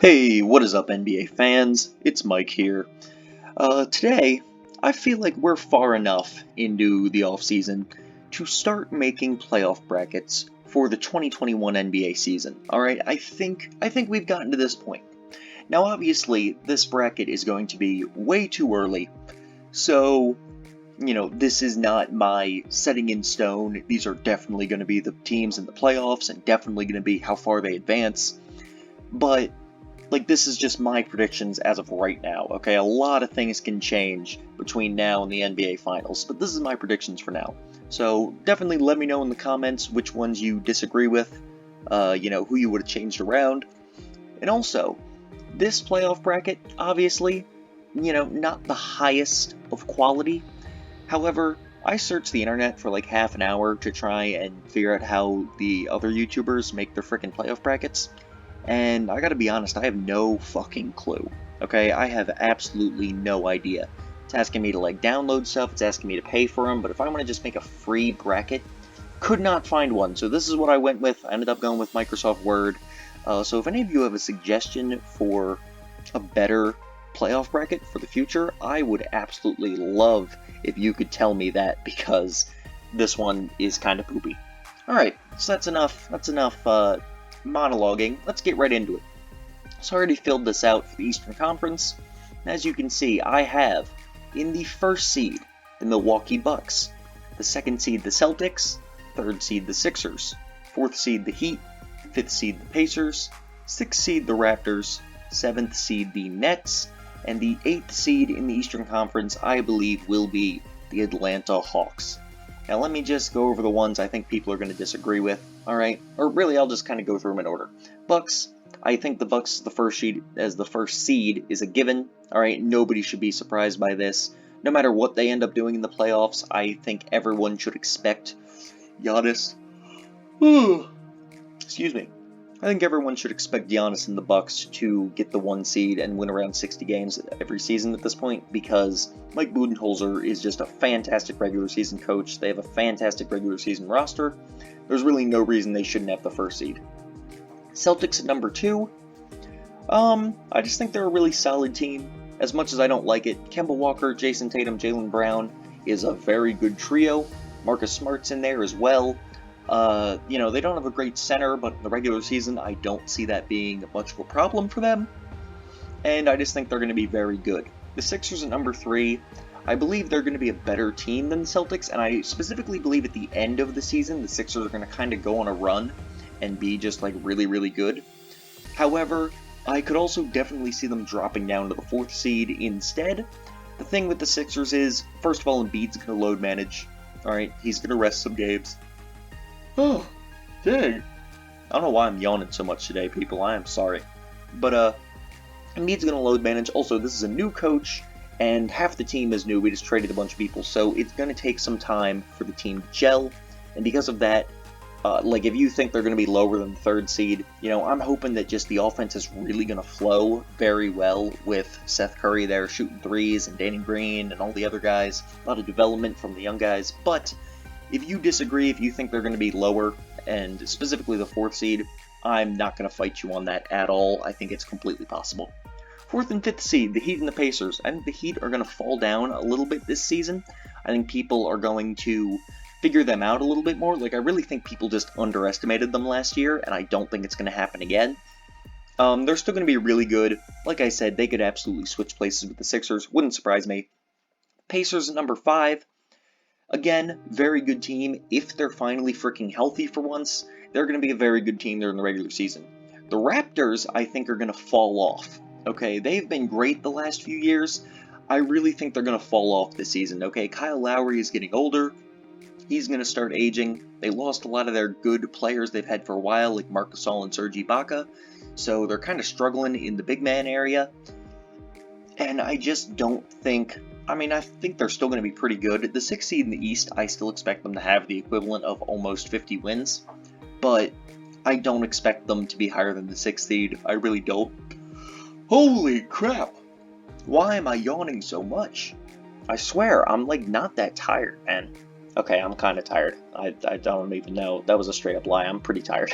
Hey, what is up, NBA fans? It's Mike here. Today, I feel like we're far enough into the offseason to start making playoff brackets for the 2021 NBA season. Alright, I think we've gotten to this point. Now, obviously, this bracket is going to be way too early, so, this is not my setting in stone. These are definitely going to be the teams in the playoffs and definitely going to be how far they advance. But this is just my predictions as of right now, okay? A lot of things can change between now and the NBA Finals, but this is my predictions for now. So definitely let me know in the comments which ones you disagree with, who you would have changed around. And also, this playoff bracket, obviously, not the highest of quality. However, I searched the internet for like half an hour to try and figure out how the other YouTubers make their freaking playoff brackets. And I gotta be honest, I have no fucking clue. Okay, I have absolutely no idea. It's asking me to download stuff, it's asking me to pay for them, but if I want to just make a free bracket, could not find one. So this is what I went with. I ended up going with Microsoft Word. So if any of you have a suggestion for a better playoff bracket for the future, I would absolutely love if you could tell me that, because this one is kind of poopy. Alright, so that's enough monologuing. Let's get right into it. So I already filled this out for the Eastern Conference. As you can see, I have in the first seed the Milwaukee Bucks, the second seed the Celtics, third seed the Sixers, fourth seed the Heat, fifth seed the Pacers, sixth seed the Raptors, seventh seed the Nets, and the eighth seed in the Eastern Conference I believe will be the Atlanta Hawks. Now let me just go over the ones I think people are going to disagree with, alright? Or really, I'll just kind of go through them in order. Bucks, I think the Bucks the first seed is a given, alright? Nobody should be surprised by this. No matter what they end up doing in the playoffs, I think everyone should expect Giannis. Excuse me. I think everyone should expect Giannis and the Bucks to get the 1 seed and win around 60 games every season at this point, because Mike Budenholzer is just a fantastic regular season coach. They have a fantastic regular season roster. There's really no reason they shouldn't have the first seed. Celtics at number 2. I just think they're a really solid team. As much as I don't like it, Kemba Walker, Jason Tatum, Jaylen Brown is a very good trio. Marcus Smart's in there as well. They don't have a great center, but in the regular season, I don't see that being much of a problem for them. And I just think they're going to be very good. The Sixers at number 3, I believe they're going to be a better team than the Celtics, and I specifically believe at the end of the season, the Sixers are going to kind of go on a run and be just really, really good. However, I could also definitely see them dropping down to the 4th seed instead. The thing with the Sixers is, first of all, Embiid's going to load manage. Alright, he's going to rest some games. Oh, dang. I don't know why I'm yawning so much today, people. I am sorry. But, Embiid's going to load manage. Also, this is a new coach, and half the team is new. We just traded a bunch of people, so it's going to take some time for the team to gel. And because of that, if you think they're going to be lower than the 3rd seed, I'm hoping that just the offense is really going to flow very well with Seth Curry there shooting threes, and Danny Green, and all the other guys. A lot of development from the young guys, but if you disagree, if you think they're going to be lower, and specifically the 4th seed, I'm not going to fight you on that at all. I think it's completely possible. 4th and 5th seed, the Heat and the Pacers. I think the Heat are going to fall down a little bit this season. I think people are going to figure them out a little bit more. I really think people just underestimated them last year, and I don't think it's going to happen again. They're still going to be really good. Like I said, they could absolutely switch places with the Sixers. Wouldn't surprise me. Pacers at number 5. Again, very good team. If they're finally freaking healthy for once, they're going to be a very good team during the regular season. The Raptors, I think, are going to fall off. Okay, they've been great the last few years. I really think they're going to fall off this season. Okay, Kyle Lowry is getting older. He's going to start aging. They lost a lot of their good players they've had for a while, like Marc Gasol and Serge Ibaka. So they're kind of struggling in the big man area. And I just don't think... I think they're still going to be pretty good. The 6th seed in the East, I still expect them to have the equivalent of almost 50 wins. But I don't expect them to be higher than the 6th seed. I really don't. Holy crap! Why am I yawning so much? I swear, I'm not that tired, man. Okay, I'm kind of tired. I don't even know. That was a straight up lie. I'm pretty tired.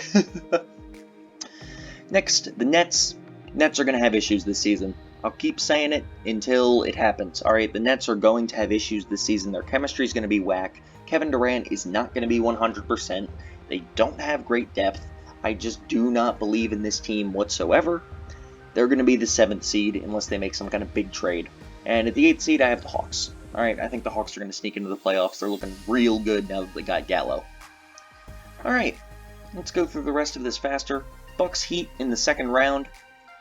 Next, the Nets. Nets are going to have issues this season. I'll keep saying it until it happens. Alright, the Nets are going to have issues this season. Their chemistry is going to be whack. Kevin Durant is not going to be 100%. They don't have great depth. I just do not believe in this team whatsoever. They're going to be the 7th seed unless they make some kind of big trade. And at the 8th seed, I have the Hawks. Alright, I think the Hawks are going to sneak into the playoffs. They're looking real good now that they got Gallo. Alright, let's go through the rest of this faster. Bucks Heat in the second round.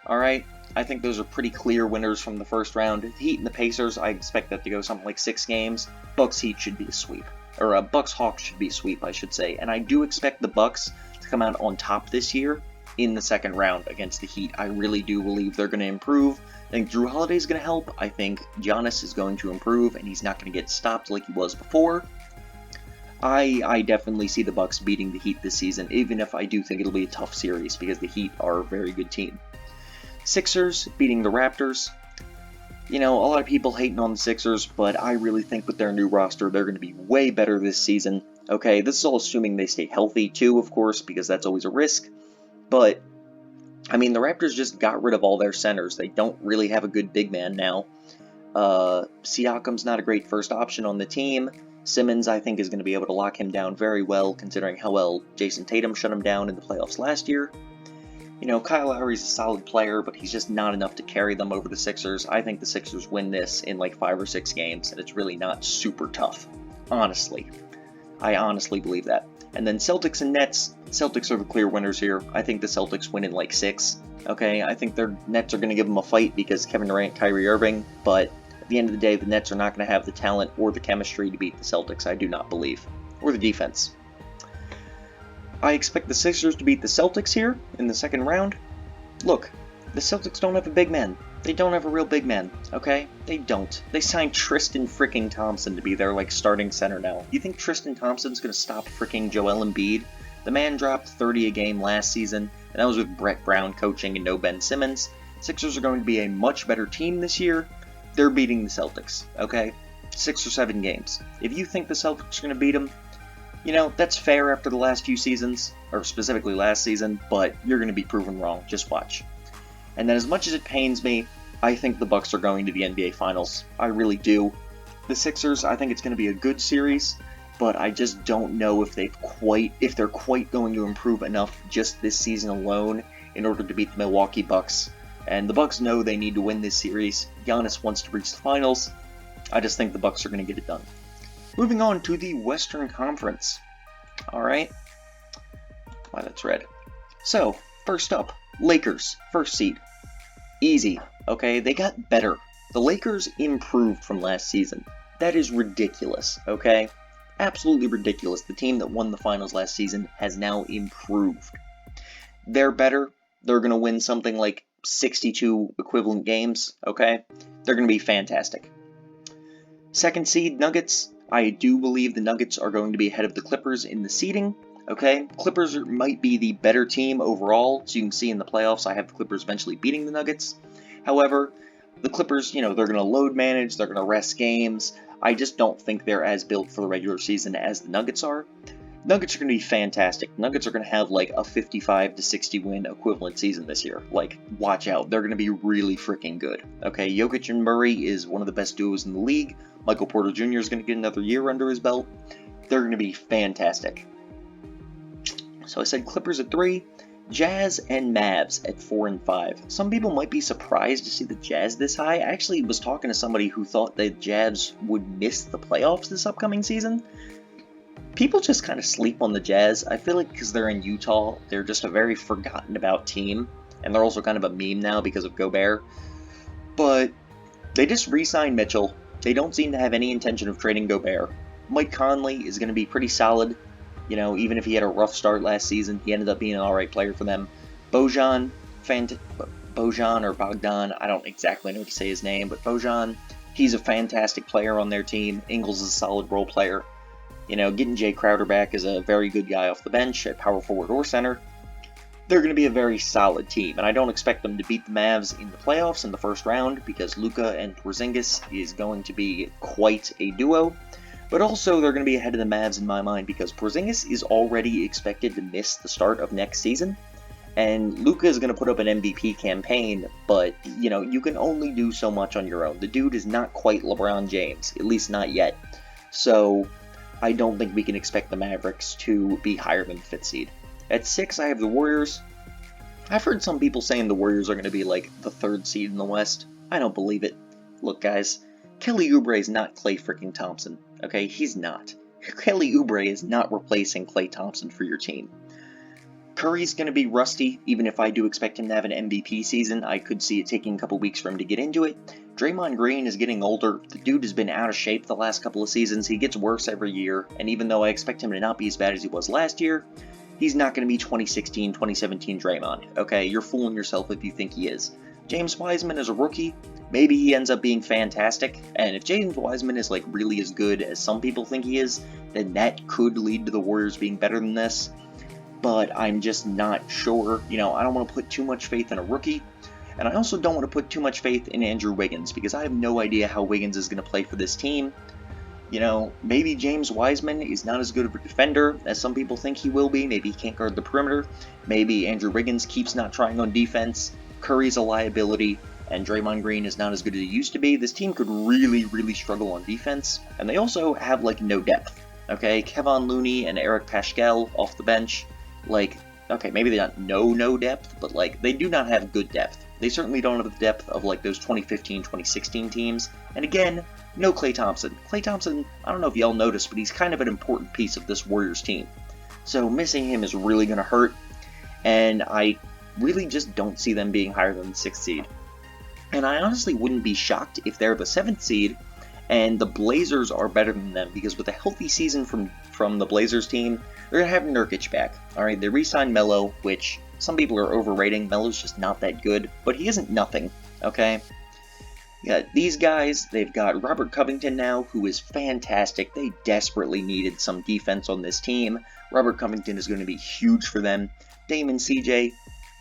Alright, I think those are pretty clear winners from the first round. The Heat and the Pacers, I expect that to go something like 6 games. Bucks Heat should be a sweep. Or Bucks Hawks should be a sweep, I should say. And I do expect the Bucks to come out on top this year in the second round against the Heat. I really do believe they're going to improve. I think Drew Holiday is going to help. I think Giannis is going to improve, and he's not going to get stopped like he was before. I definitely see the Bucks beating the Heat this season, even if I do think it'll be a tough series, because the Heat are a very good team. Sixers beating the Raptors. You know, a lot of people hating on the Sixers, but I really think with their new roster, they're going to be way better this season. Okay, this is all assuming they stay healthy too, of course, because that's always a risk. But, I mean, the Raptors just got rid of all their centers. They don't really have a good big man now. Siakam's not a great first option on the team. Simmons, I think, is going to be able to lock him down very well, considering how well Jason Tatum shut him down in the playoffs last year. You know, Kyle Lowry's a solid player, but he's just not enough to carry them over the Sixers. I think the Sixers win this in like 5 or 6 games, and it's really not super tough. Honestly. I honestly believe that. And then Celtics and Nets. Celtics are the clear winners here. I think the Celtics win in like 6. Okay, I think their Nets are going to give them a fight because Kevin Durant, Kyrie Irving, but at the end of the day, the Nets are not going to have the talent or the chemistry to beat the Celtics, I do not believe. Or the defense. I expect the Sixers to beat the Celtics here in the second round. Look, the Celtics don't have a big man. They don't have a real big man, okay? They don't. They signed Tristan freaking Thompson to be their, like, starting center now. You think Tristan Thompson's going to stop freaking Joel Embiid? The man dropped 30 a game last season, and that was with Brett Brown coaching and no Ben Simmons. Sixers are going to be a much better team this year. They're beating the Celtics, okay? 6 or 7 games. If you think the Celtics are going to beat them, you know, that's fair after the last few seasons, or specifically last season, but you're going to be proven wrong. Just watch. And then as much as it pains me, I think the Bucks are going to the NBA Finals. I really do. The Sixers, I think it's going to be a good series, but I just don't know if they're quite going to improve enough just this season alone in order to beat the Milwaukee Bucks. And the Bucks know they need to win this series. Giannis wants to reach the finals. I just think the Bucks are going to get it done. Moving on to the Western Conference. Alright. Why, that's red. So, first up, Lakers, first seed. Easy, okay? They got better. The Lakers improved from last season. That is ridiculous, okay? Absolutely ridiculous. The team that won the finals last season has now improved. They're better. They're going to win something like 62 equivalent games, okay? They're going to be fantastic. Second seed, Nuggets. I do believe the Nuggets are going to be ahead of the Clippers in the seeding. Okay, Clippers might be the better team overall, so you can see in the playoffs I have the Clippers eventually beating the Nuggets. However, the Clippers, you know, they're going to load manage, they're going to rest games. I just don't think they're as built for the regular season as the Nuggets are. Nuggets are going to be fantastic. Nuggets are going to have like a 55 to 60 win equivalent season this year. Like, watch out. They're going to be really freaking good. Okay, Jokic and Murray is one of the best duos in the league. Michael Porter Jr. is going to get another year under his belt. They're going to be fantastic. So I said Clippers at 3, Jazz and Mavs at 4 and 5. Some people might be surprised to see the Jazz this high. I actually was talking to somebody who thought the Jazz would miss the playoffs this upcoming season. People just kind of sleep on the Jazz. I feel like because they're in Utah, they're just a very forgotten about team. And they're also kind of a meme now because of Gobert. But they just re-signed Mitchell. They don't seem to have any intention of trading Gobert. Mike Conley is going to be pretty solid. You know, even if he had a rough start last season, he ended up being an alright player for them. Bojan or Bogdan, I don't exactly know how to say his name, but Bojan, he's a fantastic player on their team. Ingles is a solid role player. You know, getting Jay Crowder back is a very good guy off the bench at power forward or center. They're going to be a very solid team, and I don't expect them to beat the Mavs in the playoffs in the first round because Luka and Porzingis is going to be quite a duo. But also, they're going to be ahead of the Mavs in my mind because Porzingis is already expected to miss the start of next season. And Luka is going to put up an MVP campaign, but, you know, you can only do so much on your own. The dude is not quite LeBron James, at least not yet. So I don't think we can expect the Mavericks to be higher than the 5th seed. At 6, I have the Warriors. I've heard some people saying the Warriors are going to be like the 3rd seed in the West. I don't believe it. Look, guys, Kelly Oubre is not Klay freaking Thompson, okay? He's not. Kelly Oubre is not replacing Klay Thompson for your team. Curry's going to be rusty, even if I do expect him to have an MVP season. I could see it taking a couple weeks for him to get into it. Draymond Green is getting older. The dude has been out of shape the last couple of seasons. He gets worse every year, and even though I expect him to not be as bad as he was last year, he's not going to be 2016, 2017 Draymond, okay? You're fooling yourself if you think he is. James Wiseman is a rookie. Maybe he ends up being fantastic, and if James Wiseman is like really as good as some people think he is, then that could lead to the Warriors being better than this. But I'm just not sure. You know, I don't want to put too much faith in a rookie, and I also don't want to put too much faith in Andrew Wiggins, because I have no idea how Wiggins is going to play for this team. You know, maybe James Wiseman is not as good of a defender as some people think he will be. Maybe he can't guard the perimeter. Maybe Andrew Wiggins keeps not trying on defense. Curry's a liability, and Draymond Green is not as good as he used to be. This team could really, really struggle on defense, and they also have, like, no depth. Okay, Kevon Looney and Eric Paschall off the bench. Like, okay, maybe they don't know no depth, but, like, they do not have good depth. They certainly don't have the depth of, like, those 2015, 2016 teams. And again, no Klay Thompson. Klay Thompson, I don't know if y'all noticed, but he's kind of an important piece of this Warriors team. So missing him is really going to hurt, and I really just don't see them being higher than the 6th seed. And I honestly wouldn't be shocked if they're the 7th seed, and the Blazers are better than them, because with a healthy season from the Blazers team, they're going to have Nurkic back. Alright, they re-signed Melo, which some people are overrating. Melo's just not that good, but he isn't nothing, okay? Yeah, these guys, they've got Robert Covington now, who is fantastic. They desperately needed some defense on this team. Robert Covington is going to be huge for them. Dame and CJ,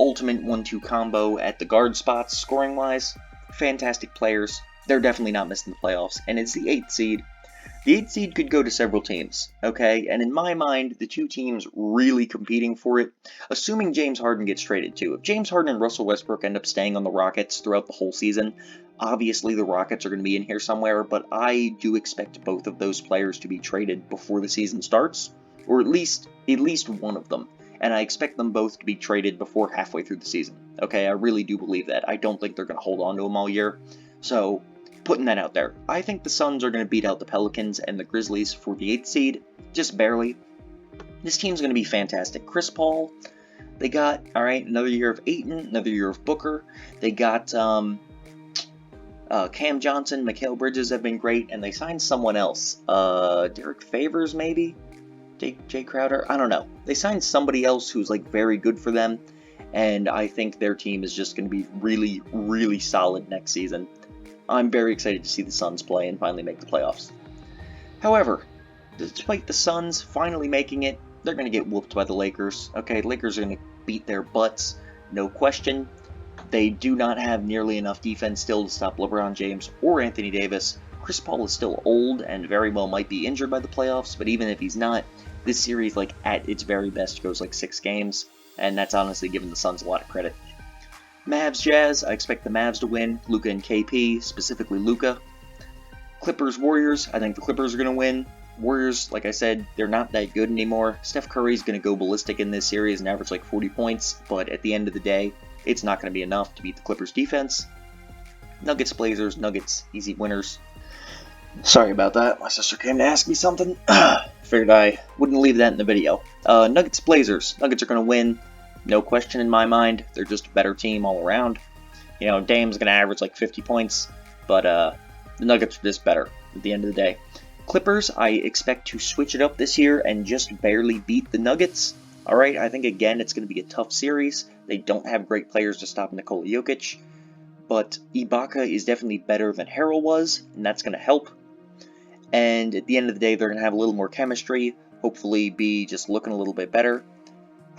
ultimate 1-2 combo at the guard spots, scoring-wise. Fantastic players. They're definitely not missing the playoffs, and it's the 8th seed. The 8th seed could go to several teams, okay? And in my mind, the two teams really competing for it, assuming James Harden gets traded too. If James Harden and Russell Westbrook end up staying on the Rockets throughout the whole season, obviously the Rockets are going to be in here somewhere, but I do expect both of those players to be traded before the season starts, or at least one of them. And I expect them both to be traded before halfway through the season, okay? I really do believe that. I don't think they're going to hold on to them all year, so putting that out there. I think the Suns are going to beat out the Pelicans and the Grizzlies for the 8th seed, just barely. This team's going to be fantastic. Chris Paul, they got, alright, another year of Ayton, another year of Booker. They got Cam Johnson, Mikal Bridges have been great, and they signed someone else. Derek Favors, maybe? Jay Crowder? I don't know. They signed somebody else who's, like, very good for them, and I think their team is just going to be really, really solid next season. I'm very excited to see the Suns play and finally make the playoffs. However, despite the Suns finally making it, they're going to get whooped by the Lakers. Okay, Lakers are going to beat their butts, no question. They do not have nearly enough defense still to stop LeBron James or Anthony Davis. Chris Paul is still old and very well might be injured by the playoffs, but even if he's not, this series, like, at its very best goes like 6 games, and that's honestly giving the Suns a lot of credit. Mavs Jazz, I expect the Mavs to win. Luka and KP, specifically Luka. Clippers Warriors, I think the Clippers are going to win. Warriors, like I said, they're not that good anymore. Steph Curry's going to go ballistic in this series and average like 40 points, but at the end of the day, it's not going to be enough to beat the Clippers defense. Nuggets Blazers, Nuggets easy winners. Sorry about that, my sister came to ask me something. Figured I wouldn't leave that in the video. Nuggets Blazers, Nuggets are going to win. No question in my mind. They're just a better team all around. You know, Dame's going to average like 50 points, but the Nuggets are just better at the end of the day. Clippers, I expect to switch it up this year and just barely beat the Nuggets. Alright, I think again it's going to be a tough series. They don't have great players to stop Nikola Jokic, but Ibaka is definitely better than Harrell was, and that's going to help. And at the end of the day, they're going to have a little more chemistry, hopefully be just looking a little bit better.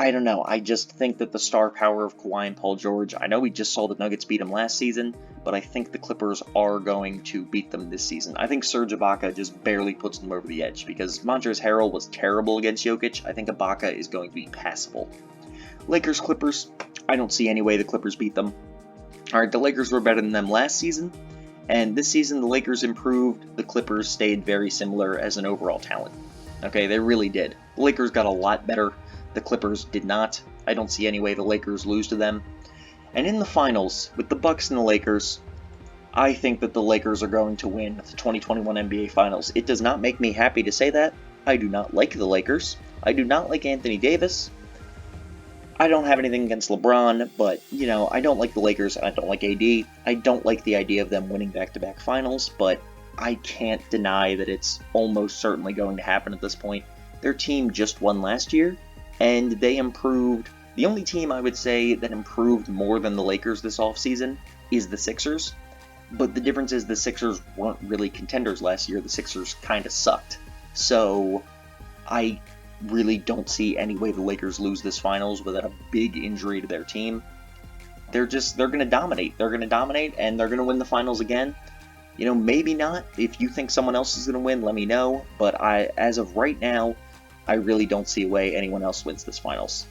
I don't know, I just think that the star power of Kawhi and Paul George, I know we just saw the Nuggets beat them last season, but I think the Clippers are going to beat them this season. I think Serge Ibaka just barely puts them over the edge, because Montrezl Harrell was terrible against Jokic. I think Ibaka is going to be passable. Lakers, Clippers, I don't see any way the Clippers beat them. Alright, the Lakers were better than them last season, and this season the Lakers improved, the Clippers stayed very similar as an overall talent. Okay, they really did. The Lakers got a lot better, the Clippers did not. I don't see any way the Lakers lose to them. And in the finals, with the Bucks and the Lakers, I think that the Lakers are going to win the 2021 NBA Finals. It does not make me happy to say that. I do not like the Lakers. I do not like Anthony Davis. I don't have anything against LeBron, but, you know, I don't like the Lakers, and I don't like AD. I don't like the idea of them winning back-to-back finals, but I can't deny that it's almost certainly going to happen at this point. Their team just won last year, and they improved. The only team I would say that improved more than the Lakers this offseason is the Sixers, but the difference is the Sixers weren't really contenders last year. The Sixers kind of sucked. So I really don't see any way the Lakers lose this finals without a big injury to their team. They're going to dominate. They're going to dominate, and they're going to win the finals again. You know, maybe not. If you think someone else is going to win, let me know. But as of right now, I really don't see a way anyone else wins this finals.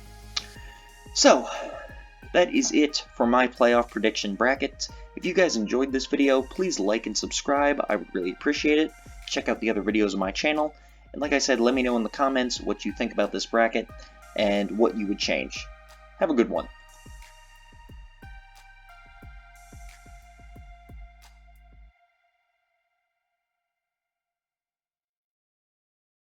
So, that is it for my playoff prediction bracket. If you guys enjoyed this video, please like and subscribe. I would really appreciate it. Check out the other videos on my channel. And like I said, let me know in the comments what you think about this bracket and what you would change. Have a good one.